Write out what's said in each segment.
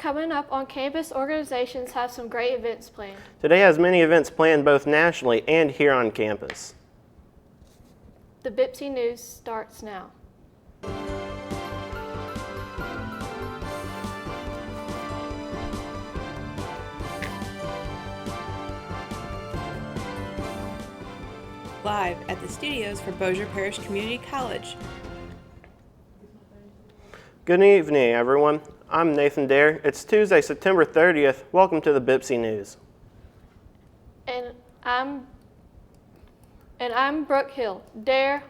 Coming up on campus, organizations have some great events planned. Today has many events planned both nationally and here on campus. The BPCC News starts now. Live at the studios for Bossier Parish Community College. Good evening, everyone. I'm Nathan Dare. It's Tuesday, September 30th. Welcome to the BPCC News. And I'm Brooke Hill. Dare,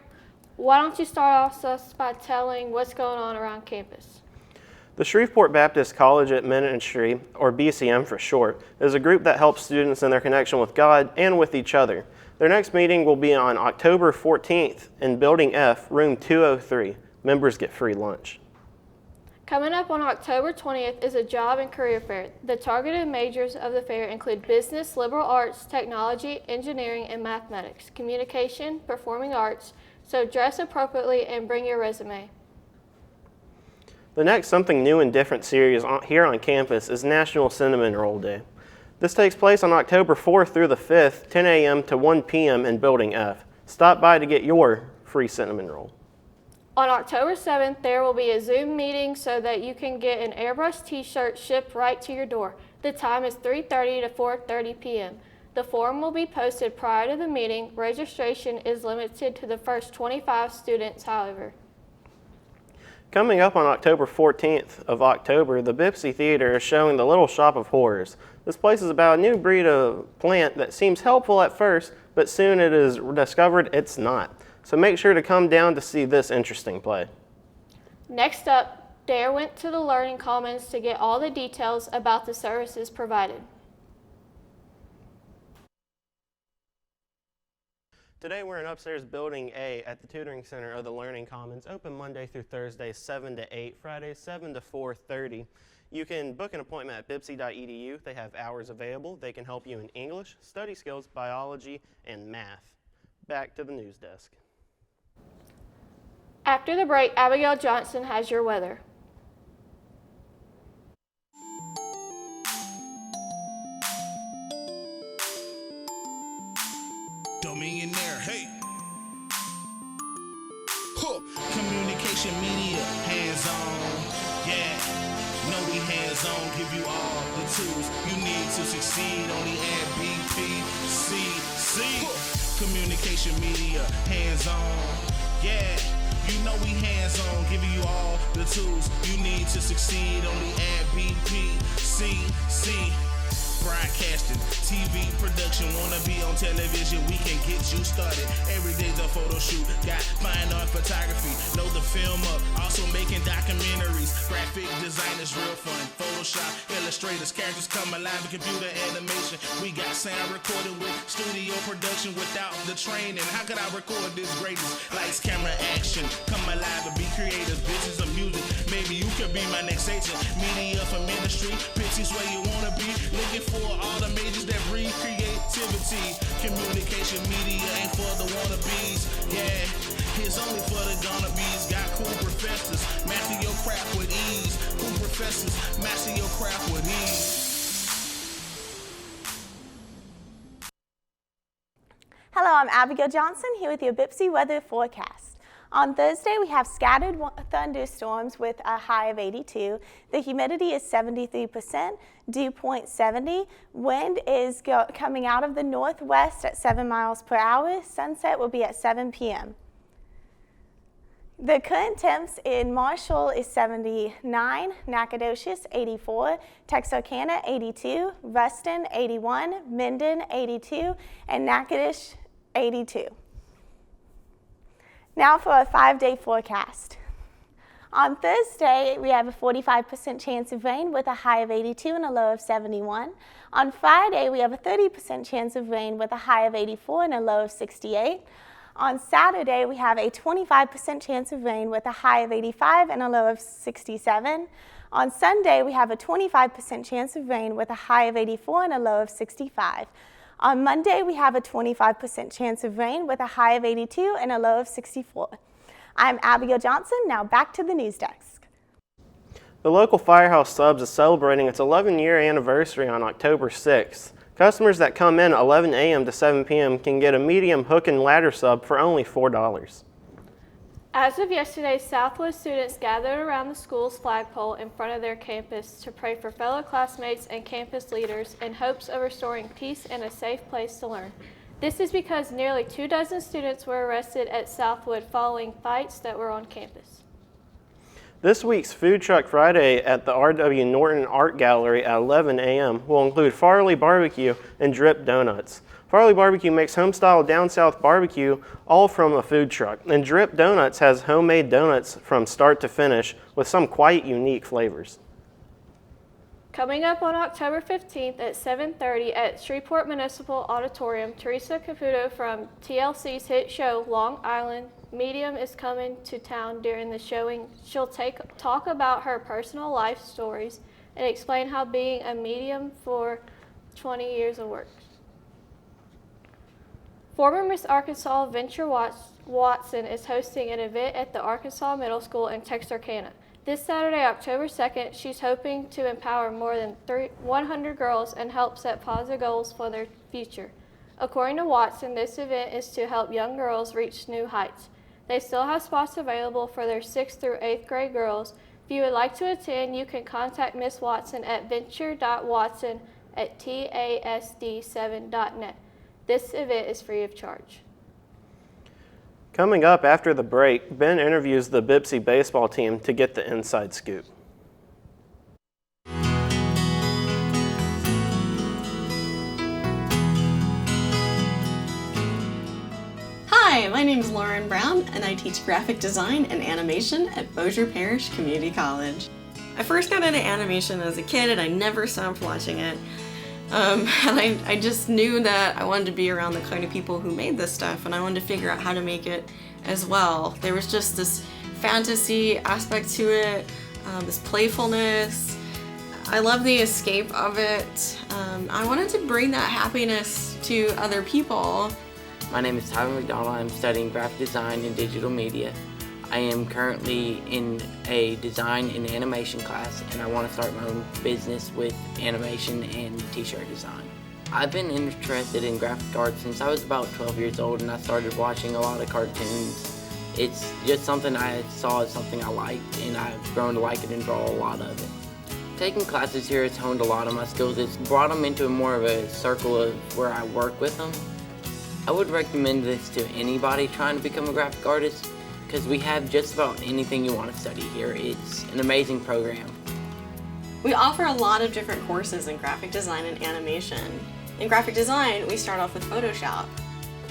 why don't you start off us by telling what's going on around campus? The Shreveport Baptist Collegiate Ministry, or BCM for short, is a group that helps students in their connection with God and with each other. Their next meeting will be on October 14th in Building F, room 203. Members get free lunch. Coming up on October 20th is a job and career fair. The targeted majors of the fair include business, liberal arts, technology, engineering, and mathematics, communication, performing arts, so dress appropriately and bring your resume. The next Something New and Different series here on campus is National Cinnamon Roll Day. This takes place on October 4th through the 5th, 10 a.m. to 1 p.m. in Building F. Stop by to get your free cinnamon roll. On October 7th, there will be a Zoom meeting so that you can get an Airbrush T-shirt shipped right to your door. The time is 3:30 to 4:30 p.m. The form will be posted prior to the meeting. Registration is limited to the first 25 students, however. Coming up on October 14th of October, the BPCC Theater is showing The Little Shop of Horrors. This place is about a new breed of plant that seems helpful at first, but soon it is discovered it's not. So make sure to come down to see this interesting play. Next up, Dare went to the Learning Commons to get all the details about the services provided. Today we're in upstairs Building A at the Tutoring Center of the Learning Commons, open Monday through Thursday, 7 to 8, Fridays 7 to 4:30. You can book an appointment at bpc.edu. They have hours available. They can help you in English, study skills, biology, and math. Back to the news desk. After the break, Abigail Johnson has your weather. Millionaire, hey. Huh. Communication media, hands-on, yeah. No, we hands-on, give you all the tools you need to succeed. Only at BPCC. Communication media, hands-on, yeah. You know we hands-on, giving you all the tools you need to succeed. Only at BPCC. Broadcasting, TV production, wanna be on television, we can get you started. Every day's a photo shoot, got fine art photography, know the film up, also making documentaries, graphic designers, real fun, Photoshop, illustrators, characters come alive in computer animation. We got sound recorded with studio production without the training. How could I record this greatest? Lights, camera, action, come alive and be creative, business of music. Maybe you could be my next agent, media for ministry, pictures where you wanna be, looking for all the majors that breed creativity. Communication media ain't for the wannabes. Yeah, it's only for the gonna be's. Got cool professors, master your craft with ease. Cool professors, master your craft with ease. Hello, I'm Abigail Johnson here with your BPCC weather forecast. On Thursday, we have scattered thunderstorms with a high of 82. The humidity is 73%, dew point 70. Wind is coming out of the northwest at 7 miles per hour. Sunset will be at 7 p.m. The current temps in Marshall is 79, Nacogdoches 84, Texarkana 82, Ruston 81, Minden 82, and Natchitoches 82. Now for a 5-day forecast. On Thursday, we have a 45% chance of rain with a high of 82 and a low of 71. On Friday, we have a 30% chance of rain with a high of 84 and a low of 68. On Saturday, we have a 25% chance of rain with a high of 85 and a low of 67. On Sunday, we have a 25% chance of rain with a high of 84 and a low of 65. On Monday, we have a 25% chance of rain with a high of 82 and a low of 64. I'm Abigail Johnson. Now back to the news desk. The local Firehouse Subs is celebrating its 11-year anniversary on October 6th. Customers that come in 11 a.m. to 7 p.m. can get a medium hook and ladder sub for only $4. As of yesterday, Southwood students gathered around the school's flagpole in front of their campus to pray for fellow classmates and campus leaders in hopes of restoring peace and a safe place to learn. This is because nearly 24 students were arrested at Southwood following fights that were on campus. This week's Food Truck Friday at the R.W. Norton Art Gallery at 11 a.m. will include Farley Barbecue and Drip Donuts. Farley Barbecue makes home-style down-south barbecue all from a food truck, and Drip Donuts has homemade donuts from start to finish with some quite unique flavors. Coming up on October 15th at 7:30 at Shreveport Municipal Auditorium, Theresa Caputo from TLC's hit show Long Island Medium is coming to town during the showing. She'll talk about her personal life stories and explain how being a medium for 20 years of work. Former Miss Arkansas Venture Watson is hosting an event at the Arkansas Middle School in Texarkana. This Saturday, October 2nd, she's hoping to empower more than 100 girls and help set positive goals for their future. According to Watson, this event is to help young girls reach new heights. They still have spots available for their 6th through 8th grade girls. If you would like to attend, you can contact Miss Watson at venture.watson@tasd7.net. This event is free of charge. Coming up after the break, Ben interviews the BPCC baseball team to get the inside scoop. Hi, my name is Lauren Brown, and I teach graphic design and animation at Bossier Parish Community College. I first got into animation as a kid, and I never stopped watching it. And I just knew that I wanted to be around the kind of people who made this stuff, and I wanted to figure out how to make it as well. There was just this fantasy aspect to it, this playfulness. I love the escape of it. I wanted to bring that happiness to other people. My name is Tyler McDonald. I'm studying graphic design and digital media. I am currently in a design and animation class, and I want to start my own business with animation and t-shirt design. I've been interested in graphic art since I was about 12 years old, and I started watching a lot of cartoons. It's just something I saw as something I liked, and I've grown to like it and draw a lot of it. Taking classes here has honed a lot of my skills. It's brought them into more of a circle of where I work with them. I would recommend this to anybody trying to become a graphic artist, because we have just about anything you want to study here. It's an amazing program. We offer a lot of different courses in graphic design and animation. In graphic design, we start off with Photoshop.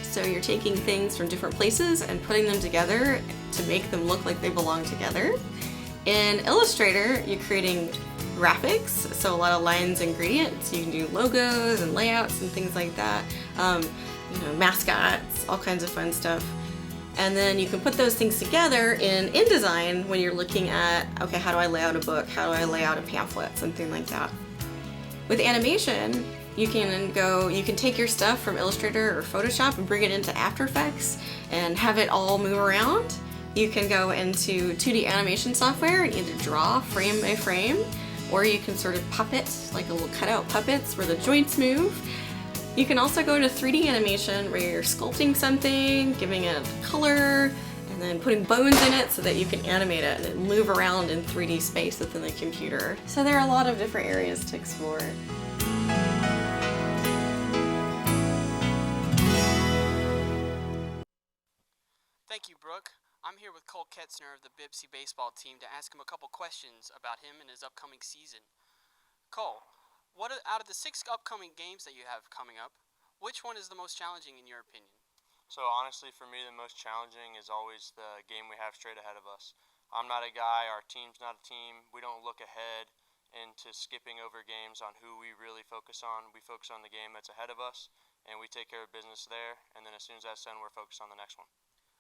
So you're taking things from different places and putting them together to make them look like they belong together. In Illustrator, you're creating graphics, so a lot of lines and gradients. You can do logos and layouts and things like that. Mascots, all kinds of fun stuff. And then you can put those things together in InDesign when you're looking at, okay, how do I lay out a book? How do I lay out a pamphlet? Something like that. With animation, you can take your stuff from Illustrator or Photoshop and bring it into After Effects and have it all move around. You can go into 2D animation software and either draw frame by frame, or you can sort of puppet, like a little cutout puppets where the joints move. You can also go into 3D animation where you're sculpting something, giving it color, and then putting bones in it so that you can animate it and move around in 3D space within the computer. So there are a lot of different areas to explore. Thank you, Brooke. I'm here with Cole Ketzner of the BPCC baseball team to ask him a couple questions about him and his upcoming season. Cole, out of the 6 upcoming games that you have coming up, which one is the most challenging in your opinion? So honestly, for me, the most challenging is always the game we have straight ahead of us. I'm not a guy, our team's not a team. We don't look ahead into skipping over games on who we really focus on. We focus on the game that's ahead of us, and we take care of business there, and then as soon as that's done, we're focused on the next one.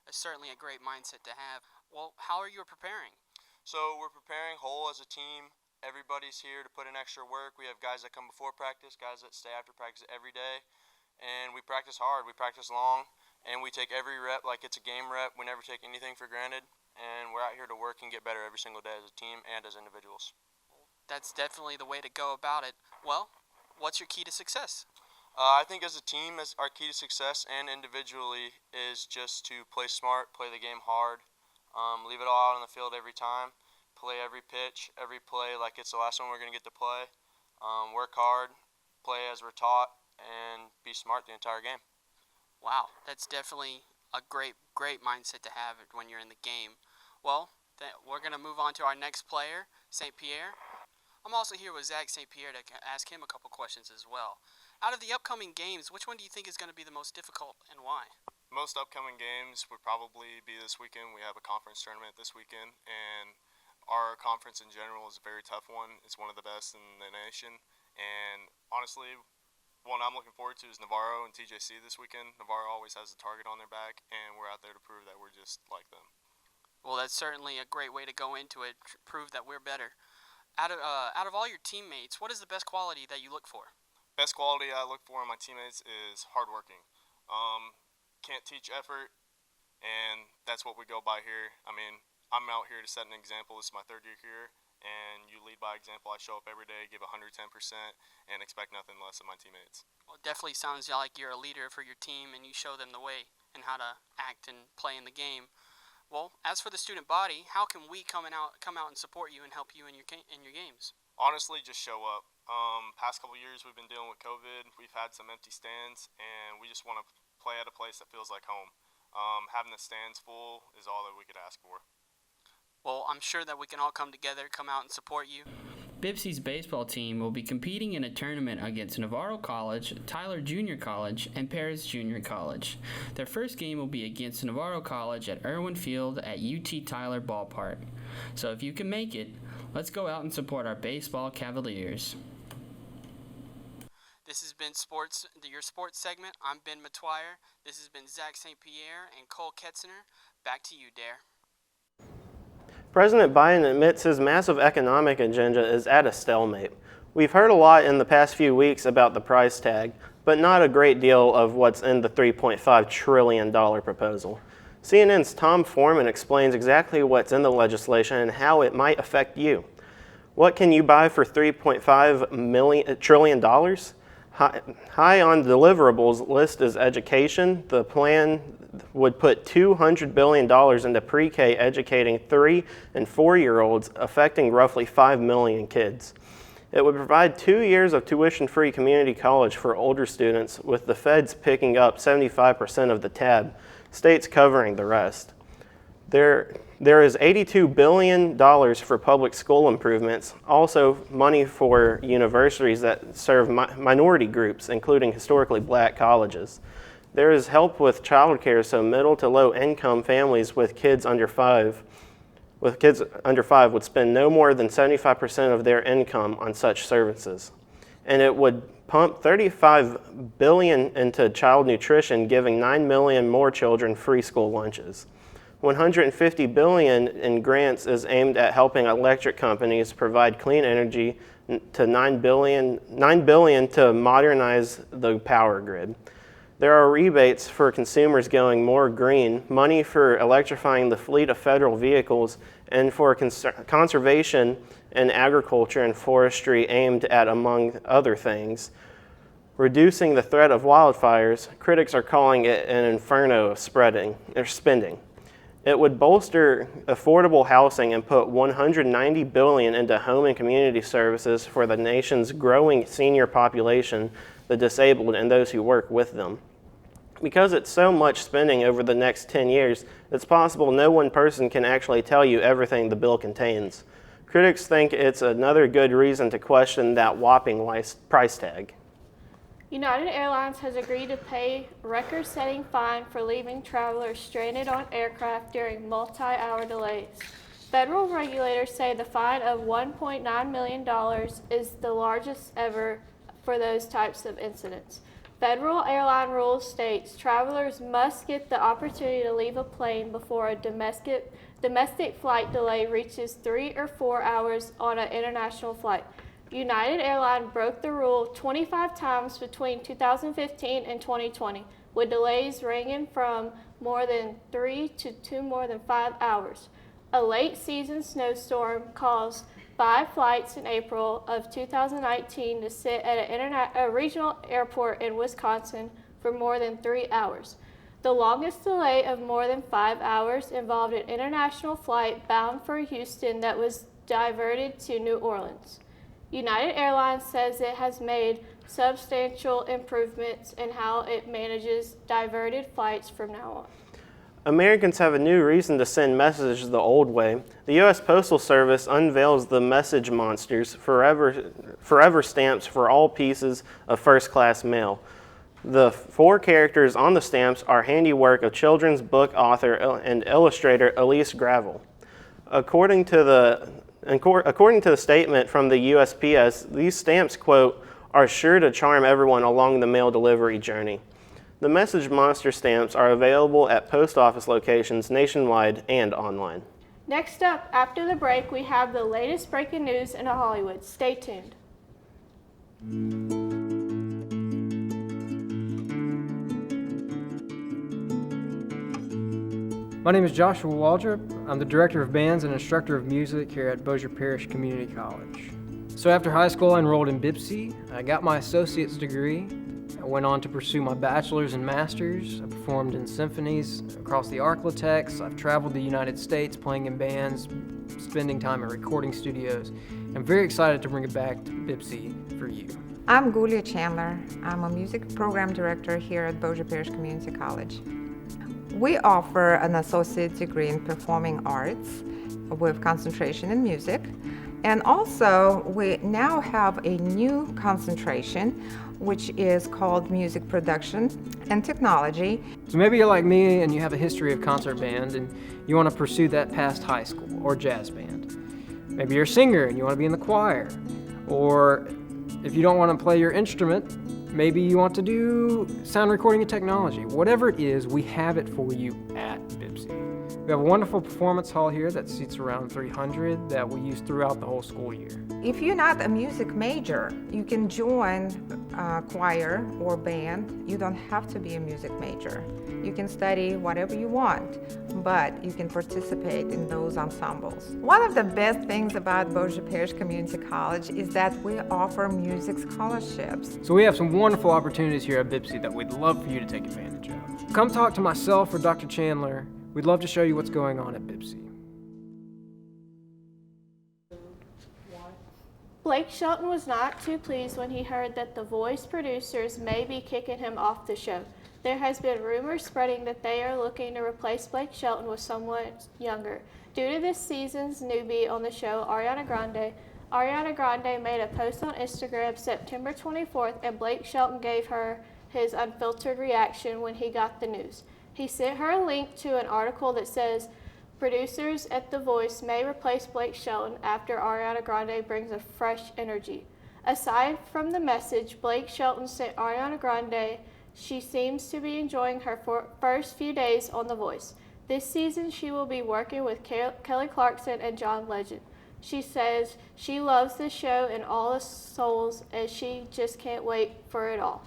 It's certainly a great mindset to have. Well, how are you preparing? So we're preparing whole as a team. Everybody's here to put in extra work. We have guys that come before practice, guys that stay after practice every day, and we practice hard. We practice long, and we take every rep like it's a game rep. We never take anything for granted, and we're out here to work and get better every single day as a team and as individuals. That's definitely the way to go about it. Well, what's your key to success? I think as a team, our key to success and individually is just to play smart, play the game hard, leave it all out on the field every time, play every pitch, every play like it's the last one we're going to get to play, work hard, play as we're taught, and be smart the entire game. Wow, that's definitely a great mindset to have when you're in the game. Well, we're going to move on to our next player, St. Pierre. I'm also here with Zach St. Pierre to ask him a couple questions as well. Out of the upcoming games, which one do you think is going to be the most difficult and why? Most upcoming games would probably be this weekend. We have a conference tournament this weekend, and our conference in general is a very tough one. It's one of the best in the nation, and honestly, one I'm looking forward to is Navarro and TJC this weekend. Navarro always has a target on their back, and we're out there to prove that we're just like them. Well, that's certainly a great way to go into it, prove that we're better. Out of all your teammates, what is the best quality that you look for? Best quality I look for in my teammates is hardworking. Can't teach effort, and that's what we go by here. I mean, I'm out here to set an example. This is my third year here, and you lead by example. I show up every day, give 110%, and expect nothing less of my teammates. Well, it definitely sounds like you're a leader for your team, and you show them the way and how to act and play in the game. Well, as for the student body, how can we come out and support you and help you in your games? Honestly, just show up. Past couple years we've been dealing with COVID. We've had some empty stands, and we just want to play at a place that feels like home. Having the stands full is all that we could ask for. Well, I'm sure that we can all come together, come out and support you. BPC's baseball team will be competing in a tournament against Navarro College, Tyler Junior College, and Paris Junior College. Their first game will be against Navarro College at Irwin Field at UT Tyler Ballpark. So if you can make it, let's go out and support our baseball Cavaliers. This has been your sports segment. I'm Ben Matwire. This has been Zach St. Pierre and Cole Ketzner. Back to you, Dare. President Biden admits his massive economic agenda is at a stalemate. We've heard a lot in the past few weeks about the price tag, but not a great deal of what's in the $3.5 trillion proposal. CNN's Tom Foreman explains exactly what's in the legislation and how it might affect you. What can you buy for $3.5 trillion? High on deliverables list is education. The plan would put $200 billion into pre-K educating 3- and 4-year-olds, affecting roughly 5 million kids. It would provide 2 years of tuition-free community college for older students, with the feds picking up 75% of the tab, states covering the rest. There is $82 billion for public school improvements, also money for universities that serve minority groups, including historically black colleges. There is help with childcare so middle to low income families with kids under 5 would spend no more than 75% of their income on such services. And it would pump $35 billion into child nutrition, giving 9 million more children free school lunches. $150 billion in grants is aimed at helping electric companies provide clean energy to $9 billion to modernize the power grid. There are rebates for consumers going more green, money for electrifying the fleet of federal vehicles, and for conservation and agriculture and forestry aimed at, among other things, reducing the threat of wildfires. Critics are calling it an inferno of spending. It would bolster affordable housing and put $190 billion into home and community services for the nation's growing senior population, the disabled, and those who work with them. Because it's so much spending over the next 10 years, it's possible no one person can actually tell you everything the bill contains. Critics think it's another good reason to question that whopping price tag. United Airlines has agreed to pay record-setting fine for leaving travelers stranded on aircraft during multi-hour delays. Federal regulators say the fine of $1.9 million is the largest ever for those types of incidents. Federal airline rules states travelers must get the opportunity to leave a plane before a domestic flight delay reaches 3 or 4 hours on an international flight. United Airlines broke the rule 25 times between 2015 and 2020, with delays ranging from more than 3 to more than 5 hours. A late season snowstorm caused 5 flights in April of 2019 to sit at a regional airport in Wisconsin for more than 3 hours. The longest delay of more than 5 hours involved an international flight bound for Houston that was diverted to New Orleans. United Airlines says it has made substantial improvements in how it manages diverted flights from now on. Americans have a new reason to send messages the old way. The U.S. Postal Service unveils the Message Monsters, forever stamps for all pieces of first-class mail. The 4 characters on the stamps are handiwork of children's book author and illustrator Elise Gravel. According to the statement from the USPS, these stamps, quote, are sure to charm everyone along the mail delivery journey. The Message Monster stamps are available at post office locations nationwide and online. Next up, after the break, we have the latest breaking news in Hollywood. Stay tuned. My name is Joshua Waldrop. I'm the Director of Bands and Instructor of Music here at Bossier Parish Community College. So after high school, I enrolled in BPCC. I got my associate's degree. I went on to pursue my bachelor's and master's. I performed in symphonies across the Arklatex. I've traveled the United States playing in bands, spending time in recording studios. I'm very excited to bring it back to BPCC for you. I'm Julia Chandler. I'm a music program director here at Bossier Parish Community College. We offer an associate degree in performing arts with concentration in music. And also, we now have a new concentration, which is called music production and technology. So maybe you're like me and you have a history of concert band and you want to pursue that past high school or jazz band. Maybe you're a singer and you want to be in the choir. Or if you don't want to play your instrument, maybe you want to do sound recording and technology. Whatever it is, we have it for you at BPCC. We have a wonderful performance hall here that seats around 300 that we use throughout the whole school year. If you're not a music major, you can join a choir or band. You don't have to be a music major. You can study whatever you want, but you can participate in those ensembles. One of the best things about Bossier Parish Community College is that we offer music scholarships. So we have some wonderful opportunities here at BPCC that we'd love for you to take advantage of. Come talk to myself or Dr. Chandler. We'd love to show you what's going on at BPCC. Blake Shelton was not too pleased when he heard that The Voice producers may be kicking him off the show. There has been rumors spreading that they are looking to replace Blake Shelton with someone younger. Due to this season's newbie on the show, Ariana Grande made a post on Instagram September 24th, and Blake Shelton gave her his unfiltered reaction when he got the news. He sent her a link to an article that says, producers at The Voice may replace Blake Shelton after Ariana Grande brings a fresh energy. Aside from the message Blake Shelton sent Ariana Grande, she seems to be enjoying her first few days on The Voice. This season, she will be working with Kelly Clarkson and John Legend. She says she loves the show and all its souls, and she just can't wait for it all.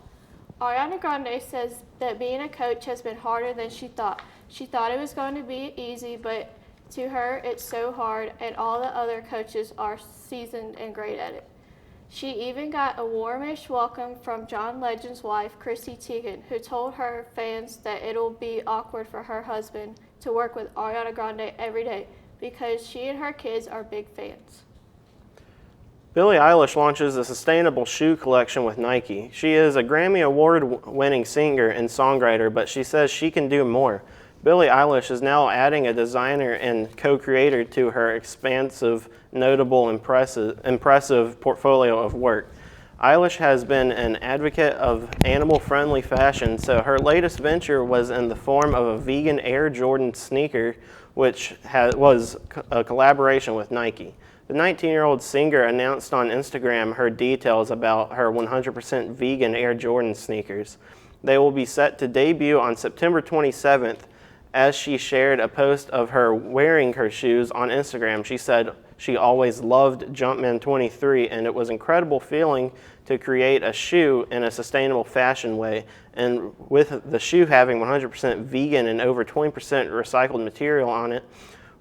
Ariana Grande says that being a coach has been harder than she thought. She thought it was going to be easy, but to her, it's so hard, and all the other coaches are seasoned and great at it. She even got a warmish welcome from John Legend's wife, Chrissy Teigen, who told her fans that it'll be awkward for her husband to work with Ariana Grande every day because she and her kids are big fans. Billie Eilish launches a sustainable shoe collection with Nike. She is a Grammy Award-winning singer and songwriter, but she says she can do more. Billie Eilish is now adding a designer and co-creator to her expansive, notable, impressive portfolio of work. Eilish has been an advocate of animal-friendly fashion, so her latest venture was in the form of a vegan Air Jordan sneaker, which was a collaboration with Nike. The 19-year-old singer announced on Instagram her details about her 100% vegan Air Jordan sneakers. They will be set to debut on September 27th. As she shared a post of her wearing her shoes on Instagram, she said she always loved Jumpman 23, and it was an incredible feeling to create a shoe in a sustainable fashion way. And with the shoe having 100% vegan and over 20% recycled material on it,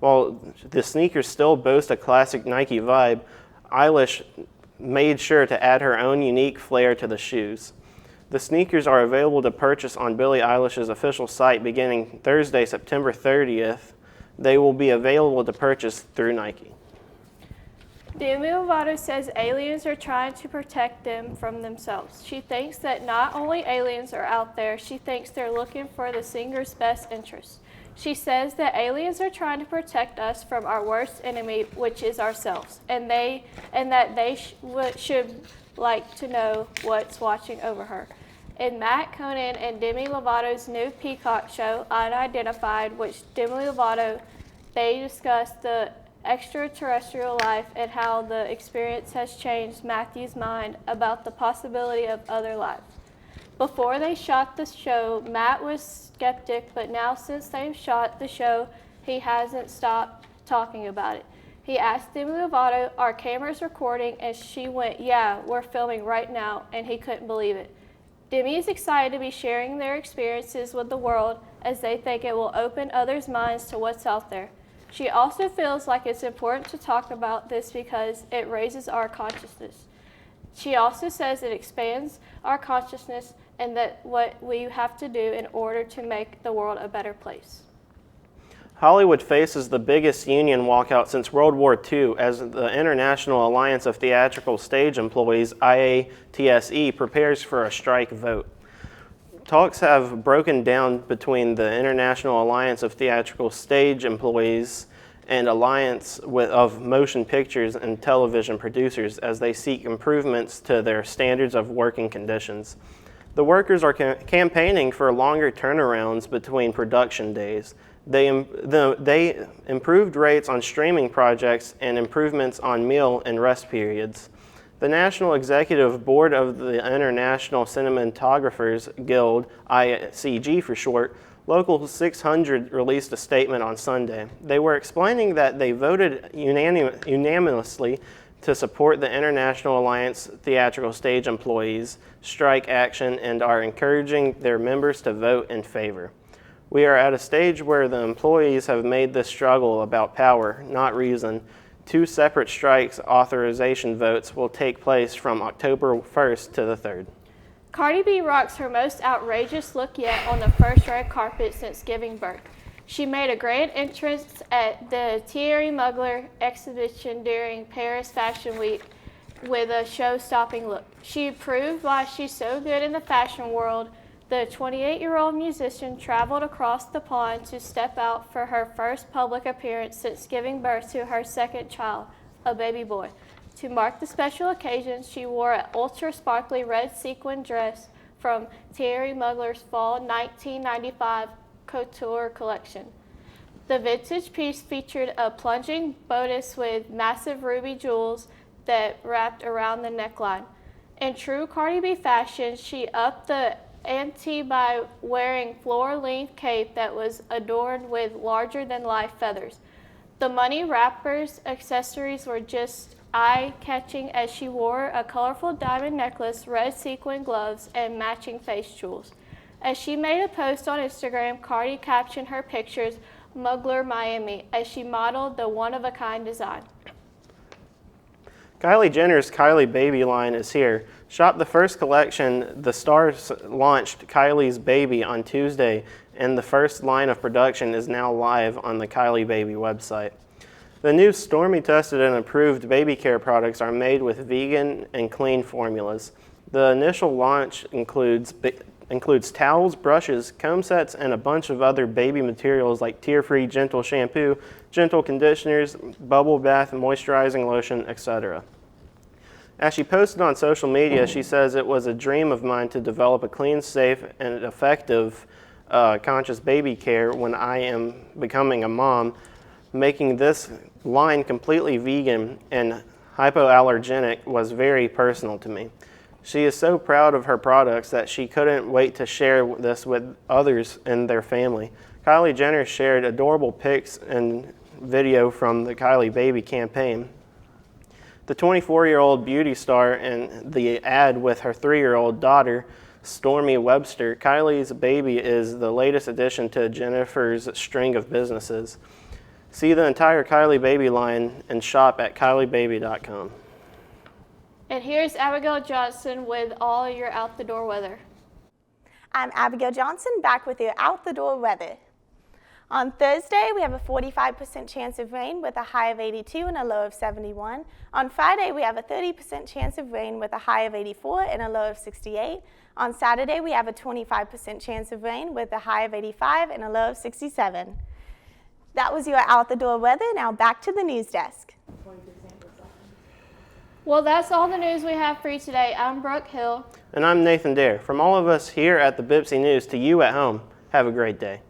While the sneakers still boast a classic Nike vibe, Eilish made sure to add her own unique flair to the shoes. The sneakers are available to purchase on Billie Eilish's official site beginning Thursday, September 30th. They will be available to purchase through Nike. Demi Lovato says aliens are trying to protect them from themselves. She thinks that not only aliens are out there, she thinks they're looking for the singer's best interests. She says that aliens are trying to protect us from our worst enemy, which is ourselves, and that they should like to know what's watching over her. In Matt Conan and Demi Lovato's new Peacock show, Unidentified, which Demi Lovato, they discuss the extraterrestrial life and how the experience has changed Matthew's mind about the possibility of other life. Before they shot the show, Matt was skeptic, but now since they've shot the show, he hasn't stopped talking about it. He asked Demi Lovato, "Are cameras recording?" and she went, "Yeah, we're filming right now," and he couldn't believe it. Demi is excited to be sharing their experiences with the world as they think it will open others' minds to what's out there. She also feels like it's important to talk about this because it raises our consciousness. She also says it expands our consciousness and that what we have to do in order to make the world a better place. Hollywood faces the biggest union walkout since World War II as the International Alliance of Theatrical Stage Employees, IATSE, prepares for a strike vote. Talks have broken down between the International Alliance of Theatrical Stage Employees and Alliance of Motion Pictures and Television Producers as they seek improvements to their standards of working conditions. The workers are campaigning for longer turnarounds between production days. They improved rates on streaming projects and improvements on meal and rest periods. The National Executive Board of the International Cinematographers Guild, ICG for short, Local 600 released a statement on Sunday. They were explaining that they voted unanimously to support the International Alliance Theatrical Stage Employees strike action and are encouraging their members to vote in favor. We are at a stage where the employees have made this struggle about power, not reason. 2 separate strikes authorization votes will take place from October 1st to the 3rd. Cardi B rocks her most outrageous look yet on the first red carpet since giving birth. She made a grand entrance at the Thierry Mugler exhibition during Paris Fashion Week with a show-stopping look. She proved why she's so good in the fashion world. The 28-year-old musician traveled across the pond to step out for her first public appearance since giving birth to her second child, a baby boy. To mark the special occasion, she wore an ultra-sparkly red sequin dress from Thierry Mugler's Fall 1995 Couture collection. The vintage piece featured a plunging bodice with massive ruby jewels that wrapped around the neckline. In true Cardi B fashion, she upped the ante by wearing floor-length cape that was adorned with larger-than-life feathers. The money wrappers accessories were just eye-catching as she wore a colorful diamond necklace, red sequin gloves, and matching face jewels. As she made a post on Instagram, Cardi captioned her pictures, "Mugler Miami," as she modeled the one-of-a-kind design. Kylie Jenner's Kylie Baby line is here. Shop the first collection. The stars launched Kylie's Baby on Tuesday, and the first line of production is now live on the Kylie Baby website. The new Stormy tested and approved baby care products are made with vegan and clean formulas. The initial launch includes towels, brushes, comb sets, and a bunch of other baby materials like tear-free gentle shampoo, gentle conditioners, bubble bath, moisturizing lotion, etc. As she posted on social media, she says, "It was a dream of mine to develop a clean, safe, and effective conscious baby care when I am becoming a mom. Making this line completely vegan and hypoallergenic was very personal to me." She is so proud of her products that she couldn't wait to share this with others in their family. Kylie Jenner shared adorable pics and video from the Kylie Baby campaign. The 24-year-old beauty star in the ad with her 3-year-old daughter, Stormy Webster, Kylie's Baby is the latest addition to Jennifer's string of businesses. See the entire Kylie Baby line and shop at kyliebaby.com. And here's Abigail Johnson with all your out the door weather. I'm Abigail Johnson, back with your out the door weather. On Thursday, we have a 45% chance of rain with a high of 82 and a low of 71. On Friday, we have a 30% chance of rain with a high of 84 and a low of 68. On Saturday, we have a 25% chance of rain with a high of 85 and a low of 67. That was your out the door weather. Now back to the news desk. Well, that's all the news we have for you today. I'm Brooke Hill. And I'm Nathan Dare. From all of us here at the BPCC News to you at home, have a great day.